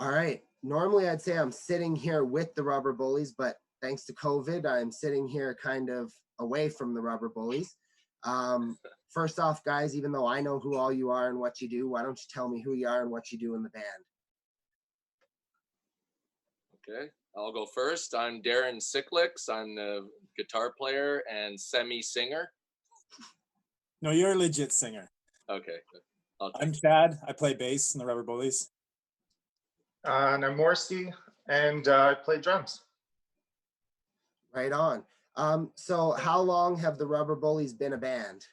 All right. Normally, I'd say I'm sitting here with the Rubber Bullies, but thanks to COVID, I'm sitting here kind of away from the Rubber Bullies. Um, First off, guys, even though I know who all you are and what you do, why don't you tell me who you are and what you do in the band? Okay, I'll go first. I'm Darren Siklicks. I'm the guitar player and semi-singer. No, you're a legit singer. Okay, I'm Chad. I play bass in the Rubber Bullies. And I'm Morrissey, and I play drums. Right on. So how long have the Rubber Bullies been a band?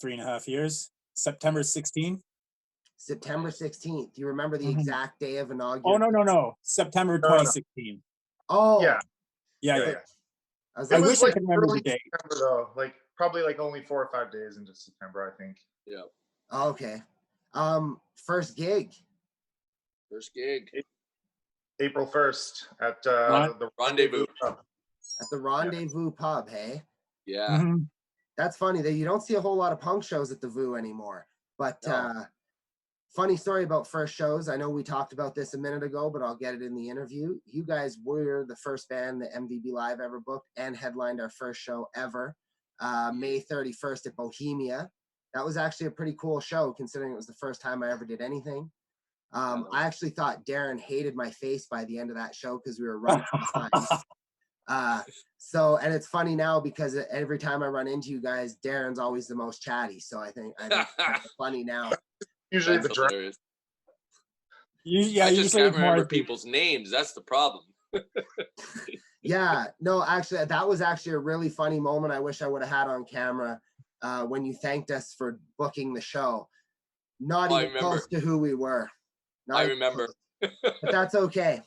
3.5 years. September 16th. September 16th. Do you remember the Mhm. exact day of inauguration? Oh, no. September 2016. Oh, Yeah. Yeah. I I was wish I could remember the date. September, though, probably only 4 or 5 days into September, I think. yeah. okay. First gig. First gig. April 1st at the Rendezvous. Pub. At the Rendezvous Pub, hey? Yeah. Mhm. That's funny that you don't see a whole lot of punk shows at the VU anymore. But No. funny story about first shows. I know we talked about this a minute ago, but I'll get it in the interview. You guys were the first band that MVB Live ever booked and headlined our first show ever, May 31st at Bohemia. That was actually a pretty cool show considering it was the first time I ever did anything. I actually thought Darren hated my face by the end of that show because we were running behind. And it's funny now because every time I run into you guys, Darren's always the most chatty. So I think it's funny now. Usually That's the drum. hilarious. Yeah, I just usually can't it's more remember the- people's names. That's the problem. Yeah, no, actually, that was actually a really funny moment. I wish I would have had on camera when you thanked us for booking the show. Not I even remember. close to who we were. Not I even remember. close. But that's okay.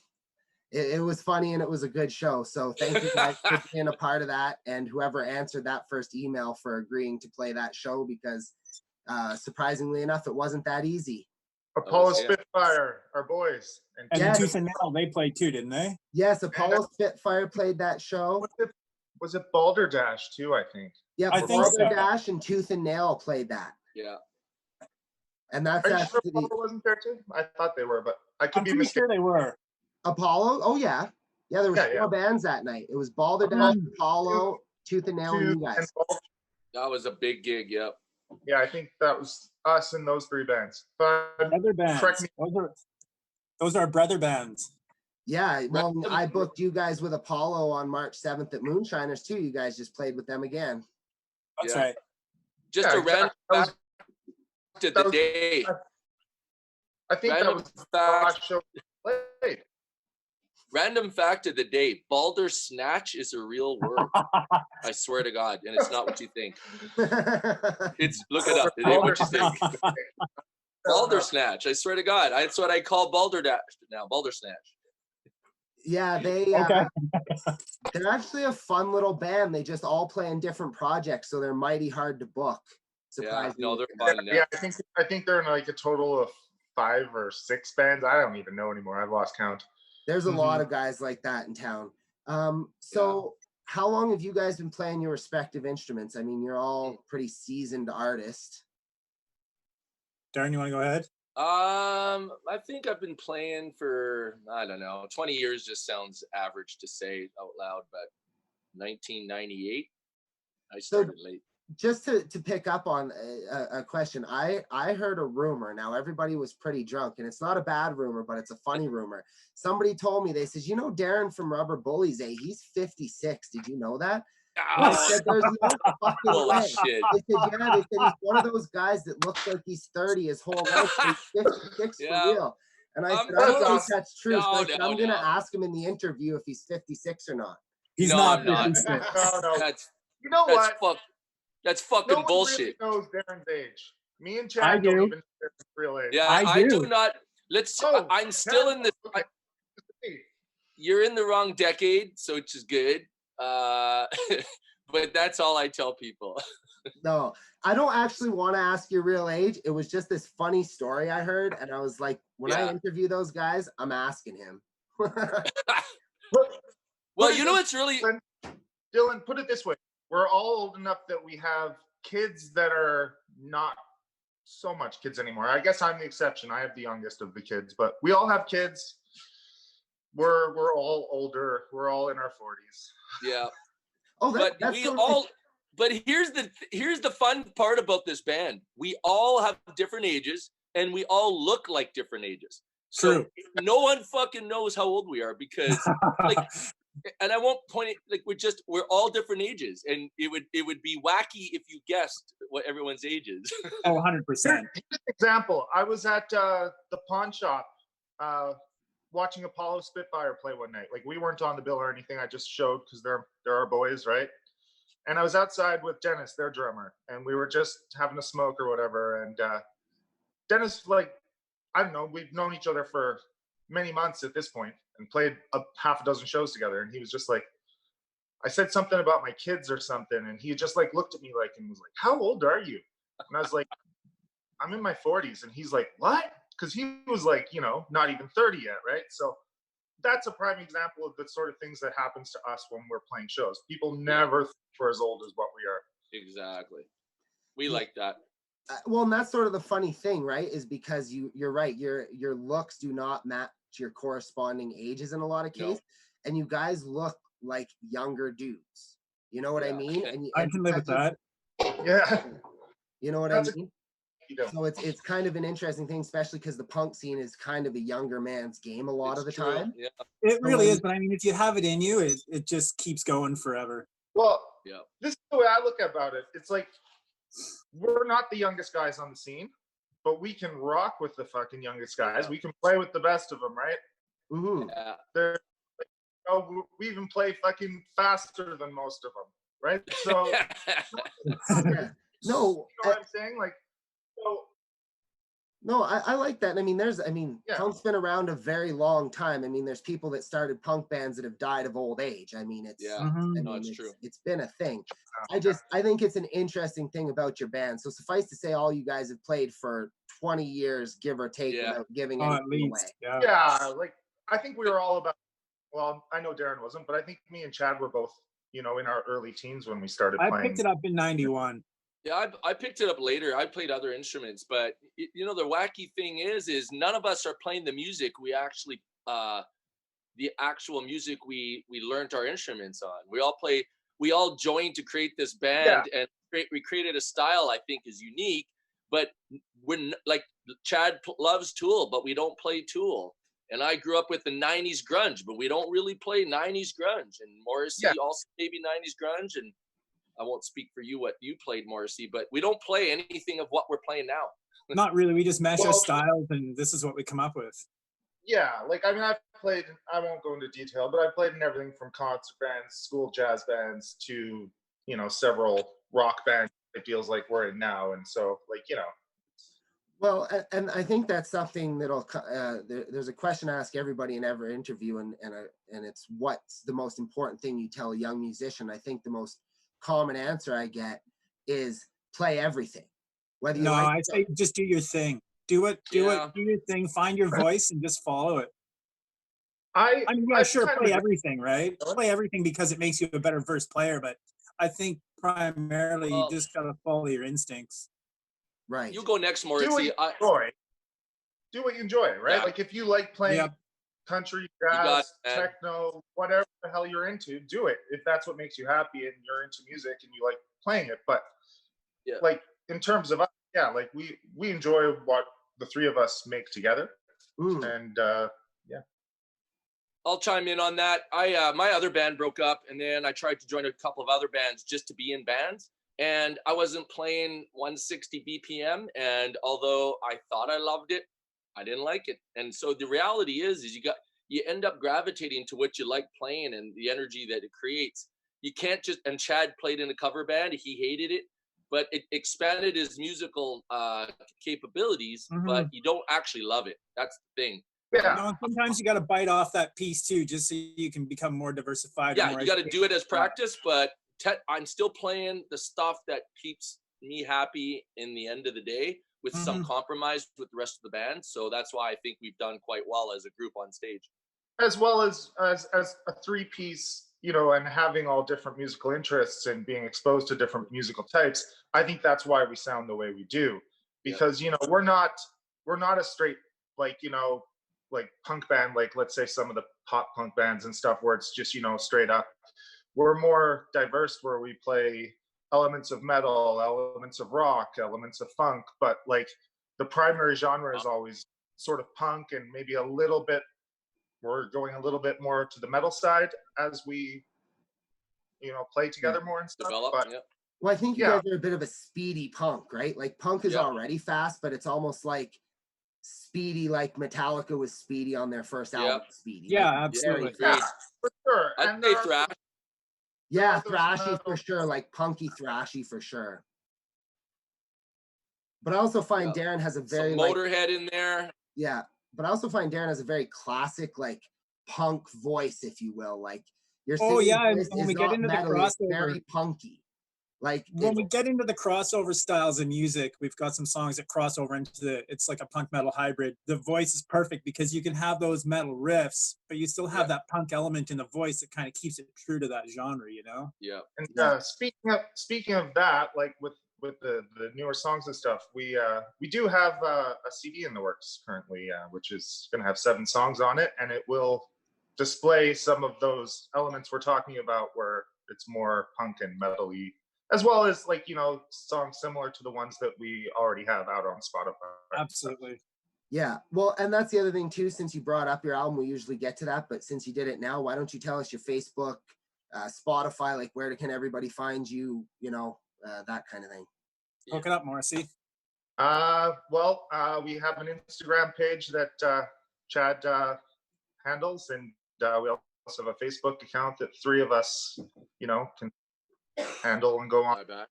It was funny and it was a good show. So thank you guys for being a part of that, and whoever answered that first email for agreeing to play that show, because surprisingly enough, it wasn't that easy. Apollo yeah. Spitfire, our boys. And Yes. Tooth and Nail, they played too, didn't they? Yes, Apollo Spitfire played that show. Was it Balderdash too, I think? Yeah, I think so. Balderdash and Tooth and Nail played that. Yeah. And that's Are you sure actually Apollo wasn't there too? I thought they were, but I could I'm be pretty mistaken. sure they were. Apollo. Oh yeah. Yeah, there was Yeah, 4 bands that night. It was Balderdash, Apollo, Tooth and Nail, and you guys. That was a big gig. Yep. Yeah, I think that was us and those 3 bands. But Brother bands. correct me. Those are brother bands. Yeah, well, I booked you guys with Apollo on March 7th at Moonshiners too. You guys just played with them again. That's Yeah. right. Just Yeah, a random exactly. fact to the day. I think that Random was the fact. last show we played. Random fact of the day: Balder Snatch is a real word. I swear to God, and it's not what you think. It's look it up. It ain't what you think. Balder Snatch. I swear to God, that's what I call Balderdash now. Balder Snatch. Yeah, Okay. they're actually a fun little band. They just all play in different projects, so they're mighty hard to book. Yeah, Surprisingly. no, they're fun. Yeah, I think they're in a total of 5 or 6 bands. I don't even know anymore. I've lost count. There's a lot of guys like that in town. So how long have you guys been playing your respective instruments? I mean, you're all pretty seasoned artists. Darren, you want to go ahead? I think I've been playing for, I don't know, 20 years just sounds average to say out loud, but 1998, I started late. Just to pick up on a question, I heard a rumor. Now everybody was pretty drunk, and it's not a bad rumor, but it's a funny rumor. Somebody told me, they says, you know, Darren from Rubber Bullies, he's 56. Did you know that? I said, there's no fucking way. Bullshit. They said, yeah, they said he's one of those guys that looks like he's 30 his whole life. But he's 56 Yeah. for real. And I said, I that's don't think awesome. that's true. So I said, I'm gonna No. ask him in the interview if he's 56 or not. He's No, not I'm not. 56. No. That's You know what? That's fucking No one bullshit. really knows Darren's age. Me and I Chad do. don't even know his real age. Yeah, I I do. do not. Let's. Oh, I'm still in the. okay. You're in the wrong decade, so which is good. But that's all I tell people. No, I don't actually want to ask your real age. It was just this funny story I heard, and I was like, when I Yeah. interview those guys, I'm asking him. Well, you know what's really. Dylan, put it this way. We're all old enough that we have kids that are not so much kids anymore. I guess I'm the exception. I have the youngest of the kids, but we all have kids. We're all older. We're all in our 40s. Yeah. Oh, But that's we totally- all but here's the fun part about this band. We all have different ages and we all look like different ages. So True. no one fucking knows how old we are because like, and I won't point it like we're all different ages, and it would be wacky if you guessed what everyone's age is. Oh, 100%. Example, I was at the pawn shop watching Apollo Spitfire play one night. Like, we weren't on the bill or anything. I just showed because they're our boys, right? And I was outside with Dennis, their drummer, and we were just having a smoke or whatever. And Dennis, like, I don't know, we've known each other for many months at this point and played a half a dozen shows together. And he was just like, I said something about my kids or something, and he just like looked at me like and was like, "How old are you?" And I was like, "I'm in my 40s." And he's like, "What?" Because he was like, you know, not even 30 yet, right? So that's a prime example of the sort of things that happens to us when we're playing shows. People never think we're as old as what we are. Exactly. We like that. well, and that's sort of the funny thing, right? Is because you're right. Your looks do not match your corresponding ages in a lot of No. cases, and you guys look like younger dudes. You know what I Yeah. mean? And I can live with that. Yeah. You know what That's I mean? You know. So it's kind of an interesting thing, especially because the punk scene is kind of a younger man's game a lot It's of the true. time. Yeah. It really when- is, but I mean, if you have it in you, it just keeps going forever. Well, Yeah. this is the way I look about it. It's like, we're not the youngest guys on the scene, but we can rock with the fucking youngest guys. Yeah. We can play with the best of them, right? Mm-hmm. Yeah. They're, like, oh, we even play fucking faster than most of them, right? So, you Yeah. No, know what I'm saying? Like, so no, I like that. I mean, Yeah. punk's been around a very long time. I mean, there's people that started punk bands that have died of old age. I mean, it's Yeah. Mhm. I No, mean, it's it's true. it's been a thing. I think it's an interesting thing about your band. So suffice to say, all you guys have played for 20 years, give or take, Yeah. without giving Oh, at anything least. away. Yeah. yeah, like, I think we were all about, well, I know Darren wasn't, but I think me and Chad were both, you know, in our early teens when we started I playing. picked it up in 91. Yeah, I picked it up later. I played other instruments, but you know the wacky thing is none of us are playing the music we actually the actual music we learned our instruments on. We all joined to create this band, and we created a style I think is unique. But like Chad loves Tool, but we don't play Tool. And I grew up with the 90s grunge, but we don't really play 90s grunge. And Morrissey also maybe 90s grunge, and I won't speak for you what you played, Morrissey, but we don't play anything of what we're playing now. Not really. We just mash our Well- styles, and this is what we come up with. Yeah, like, I mean, I've played, I won't go into detail, but I played in everything from concert bands, school jazz bands, to, you know, several rock bands. It feels like we're in now. And so, like, you know, Well, and I think that's something that'll. There's a question I ask everybody in every interview, and it's what's the most important thing you tell a young musician. I think the most common answer I get is play everything. Whether you No, like I say just do your thing. Do it. Do your thing. Find your voice and just follow it. I mean, yeah, sure, kind play of- everything, right? Play everything because it makes you a better verse player. But I think primarily you just gotta follow your instincts. right. You go next, do what Morrissey. you enjoy. Do what you enjoy, right? Yeah. Like, if you like playing Yep. country, got jazz, it, man. techno, whatever the hell you're into, do it. If that's what makes you happy and you're into music and you like playing it. But Yeah. like, in terms of us, yeah, like, we enjoy what the three of us make together. Mm. And I'll chime in on that. My other band broke up, and then I tried to join a couple of other bands just to be in bands. And I wasn't playing 160 BPM. And although I thought I loved it, I didn't like it. And so the reality is you end up gravitating to what you like playing and the energy that it creates. You can't just, and Chad played in a cover band. He hated it, but it expanded his musical capabilities, but you don't actually love it. That's the thing. yeah, No, and sometimes you got to bite off that piece too, just so you can become more diversified. or Yeah, more you got to educated. do it as practice, but I'm still playing the stuff that keeps me happy in the end of the day with some compromise with the rest of the band. So that's why I think we've done quite well as a group on stage. as well as a three-piece, you know, and having all different musical interests and being exposed to different musical types. I think that's why we sound the way we do. because you know we're not a straight like you know like punk band like let's say some of the pop punk bands and stuff where it's just you know straight up. We're more diverse where we play elements of metal, elements of rock, elements of funk, but like the primary genre is always sort of punk and maybe a little bit we're going a little bit more to the metal side as we you know play together more and stuff. Develop. But Yeah. Well, I think you Yeah. guys are a bit of a speedy punk, right? Like punk is Yeah. already fast, but it's almost like speedy, like Metallica was speedy on their first Yeah. album, Speedy. Yeah, Like, it's very absolutely. Agreed. fast. for sure. I'd And say there are- thrash. Yeah, those thrashy for metal- sure, like punky thrashy for sure. But I also find Yeah. Darren has a very Some like, Motorhead in there. yeah, but I also find Darren has a very classic like punk voice, if you will. Like your Oh, singing yeah, and voice when is we get not into the metal, it's crossover- very punky. Like When it's- we get into the crossover styles of music, we've got some songs that cross over into it's like a punk metal hybrid. The voice is perfect because you can have those metal riffs, but you still have that punk element in the voice that kind of keeps it true to that genre, you know? Yeah. And Yeah. speaking of that, like with the newer songs and stuff, we do have a CD in the works currently, which is going to have 7 songs on it, and it will display some of those elements we're talking about, where it's more punk and metal-y, as well as like you know songs similar to the ones that we already have out on Spotify. Absolutely. Yeah, well, and that's the other thing too. Since you brought up your album, we usually get to that, but since you did it now, why don't you tell us your Facebook, Spotify, like where can everybody find you? You know, that kind of thing. Hook it up, Morrissey. Well, we have an Instagram page that Chad handles, and we also have a Facebook account that 3 of us, you know, can handle and go on. My bad.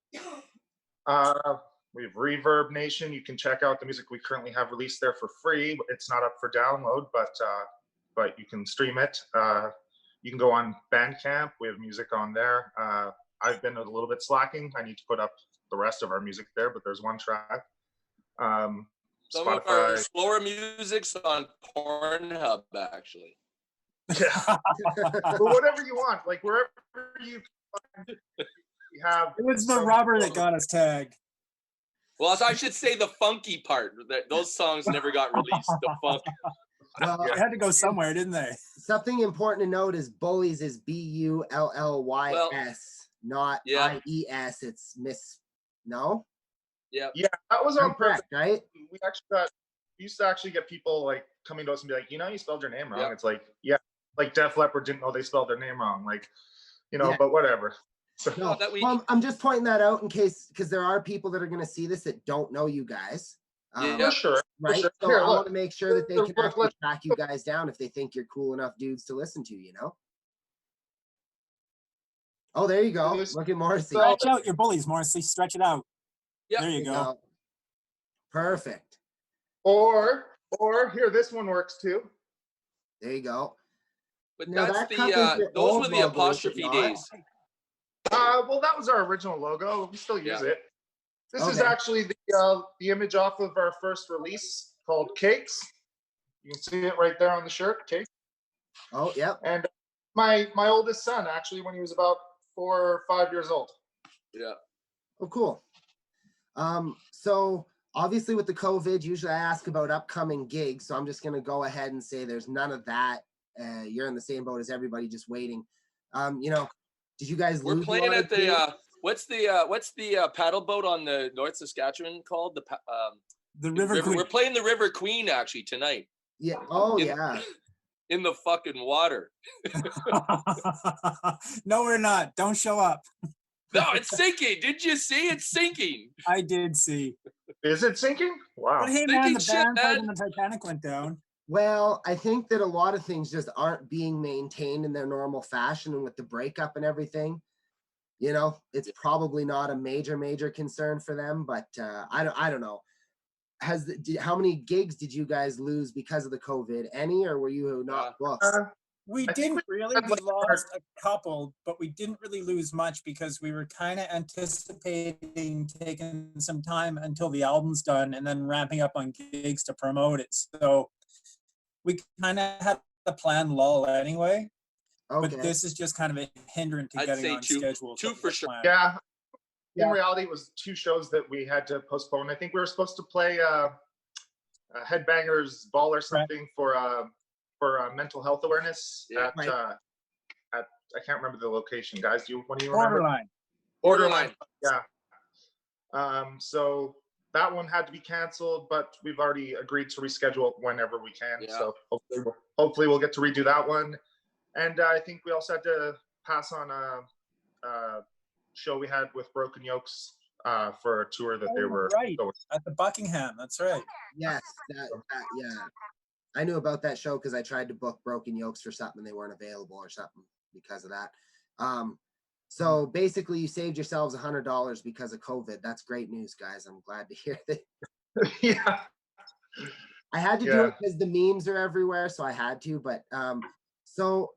We have Reverb Nation. You can check out the music we currently have released there for free. It's not up for download, but you can stream it. You can go on Bandcamp. We have music on there. I've been a little bit slacking. I need to put up the rest of our music there, but there's 1 track. Some of our Spotify. slower music's on Pornhub, actually. Yeah. Or whatever you want, like wherever you find, you have. It was the some- rubber that got us tagged. Well, so I should say the funky part. That those songs never got released. The funk. Well, They had to go somewhere, didn't they? something important to note is Bullies is BULLYS, not Yeah. IES. It's no, Yeah. Yeah, that was on I'm purpose. correct, right? We used to actually get people like coming to us and be like, you know, you spelled your name wrong. Yeah. It's like, yeah, like Def Leppard didn't know they spelled their name wrong. Like, you know, Yeah. but whatever. So No, that we- well, I'm just pointing that out in case, because there are people that are going to see this that don't know you guys. Yeah. for sure. Right. sure. So Here, I look. want to make sure that they Look, can look, actually look. track you guys down if they think you're cool enough dudes to listen to, you know? Oh, there you go. This- Look at Morrissey. So- Stretch out your bullies, Morrissey. Stretch it out. Yeah. There you go. Perfect. Or here, this one works too. There you go. But Now that's that the comes into your those old were the logo, is it apostrophe not? days. Well, that was our original logo. We still use Yeah. it. This is Okay. actually the image off of our first release called Cakes. You can see it right there on the shirt, Cakes. Oh, yep. And my oldest son, actually, when he was about 4 or 5 years old. Yeah. Oh, cool. So obviously with the COVID, usually I ask about upcoming gigs. So I'm just going to go ahead and say there's none of that. You're in the same boat as everybody, just waiting. You know, did you guys We're lose a playing lot at of gigs? the what's the paddle boat on the North Saskatchewan called? The River Queen. We're playing the River Queen actually tonight Yeah. Oh, in- yeah. in the fucking water. No, we're not. Don't show up. No, it's sinking. Did you see? It's sinking. I did see. Is it sinking? Wow. But hey, man, the Thinking shit, band played man. when the Titanic went down. Well, I think that a lot of things just aren't being maintained in their normal fashion, and with the breakup and everything, you know, it's probably not a major concern for them. But I don't know. How many gigs did you guys lose because of the COVID? Any, or were you not booked? We I think didn't we really. had, We like, lost a couple, but we didn't really lose much because we were kind of anticipating taking some time until the album's done and then ramping up on gigs to promote it. So we kind of had the plan lull anyway. Okay. But this is just kind of a hindrance to I'd getting say on two- schedule. two for sure. plan. Yeah. in reality, it was 2 shows that we had to postpone. I think we were supposed to play Headbangers Ball or something for mental health awareness Yeah. at I can't remember the location, guys. What do you remember? Borderline. Borderline. Yeah. So that one had to be canceled, but we've already agreed to reschedule it whenever we can. Yeah. So hopefully we'll get to redo that one. And I think we also had to pass on a show we had with Broken Yokes for a tour that they were right going. at the Buckingham. That's right. Yes, yeah. I knew about that show because I tried to book Broken Yokes for something and they weren't available or something because of that. So basically, you saved yourselves $100 because of COVID. That's great news, guys. I'm glad to hear that. Yeah. I had to do it because the memes are everywhere, so I had to. But so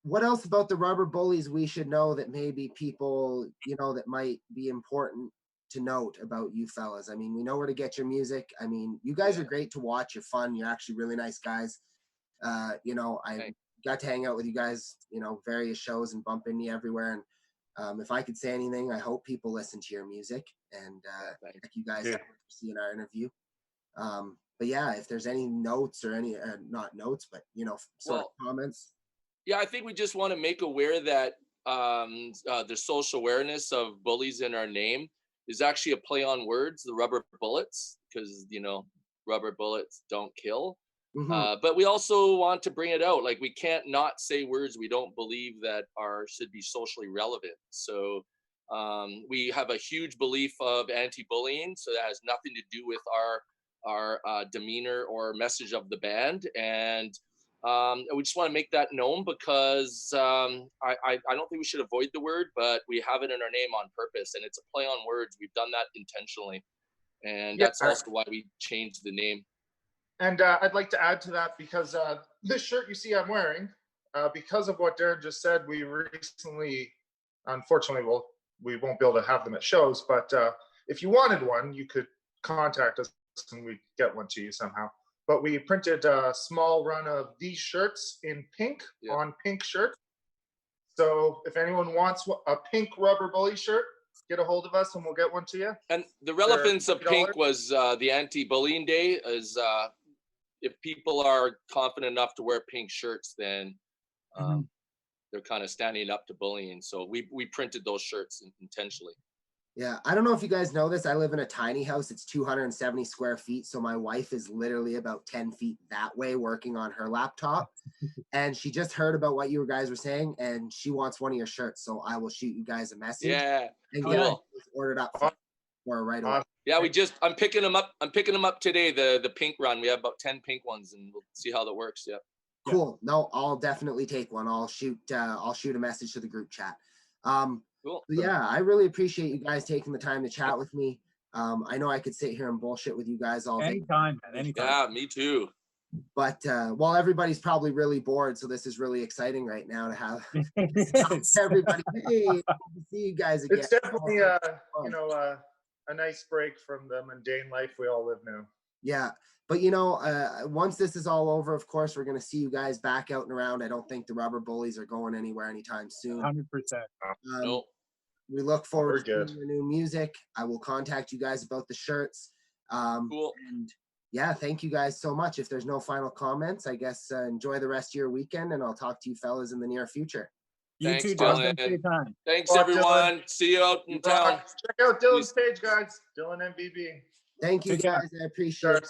what else about the Rubber Bullies we should know that maybe people, that might be important to note about you fellas? I mean, we know where to get your music. I mean, you guys are great to watch. You're fun. You're actually really nice guys. I got to hang out with you guys, various shows and bump into you everywhere. And if I could say anything, I hope people listen to your music and check you guys out to see in our interview. But yeah, if there's any notes or any, not notes, but, sort of comments. Yeah, I think we just want to make aware that the social awareness of bullies in our name is actually a play on words, the rubber bullets, because, rubber bullets don't kill. But we also want to bring it out. Like, we can't not say words we don't believe that should be socially relevant. So we have a huge belief of anti-bullying. So that has nothing to do with our demeanor or message of the band. And we just want to make that known because I don't think we should avoid the word, but we have it in our name on purpose. And it's a play on words. We've done that intentionally. And that's also why we changed the name. And I'd like to add to that because this shirt you see I'm wearing, because of what Darren just said, we recently, unfortunately, we won't be able to have them at shows, but if you wanted one, you could contact us and we'd get one to you somehow. But we printed a small run of these shirts in pink on pink shirt. So if anyone wants a pink Rubber Bully shirt, get a hold of us and we'll get one to you. And the relevance of pink was the anti-bullying day is if people are confident enough to wear pink shirts, then they're kind of standing up to bullying. So we printed those shirts intentionally. Yeah, I don't know if you guys know this. I live in a tiny house. It's 270 square feet. So my wife is literally about 10 feet that way working on her laptop. And she just heard about what you guys were saying and she wants one of your shirts. So I will shoot you guys a message. Yeah, and cool. get it ordered up for right away. Yeah, I'm picking them up. I'm picking them up today. The pink run. We have about 10 pink ones, and we'll see how that works. Yeah. Cool. No, I'll definitely take one. I'll shoot a message to the group chat. Cool. Yeah, I really appreciate you guys taking the time to chat with me. I know I could sit here and bullshit with you guys all day. Anytime, man. Anytime. Yeah, me too. But everybody's probably really bored, so this is really exciting right now to have everybody. Hey, good to see you guys again. It's definitely a nice break from the mundane life we all live now. Yeah, but once this is all over, of course, we're gonna see you guys back out and around. I don't think the Rubber Bullies are going anywhere anytime soon. 100%. Nope. We look forward to your new music. I will contact you guys about the shirts. Cool. And yeah, thank you guys so much. If there's no final comments, I guess enjoy the rest of your weekend, and I'll talk to you fellas in the near future. Thanks, You too, Dylan. Justin, for your time. Thanks, everyone. Dylan. See you out in town. Check out Dylan's page, guys. Dylan MBB. Thank you, Take care. guys. I appreciate it.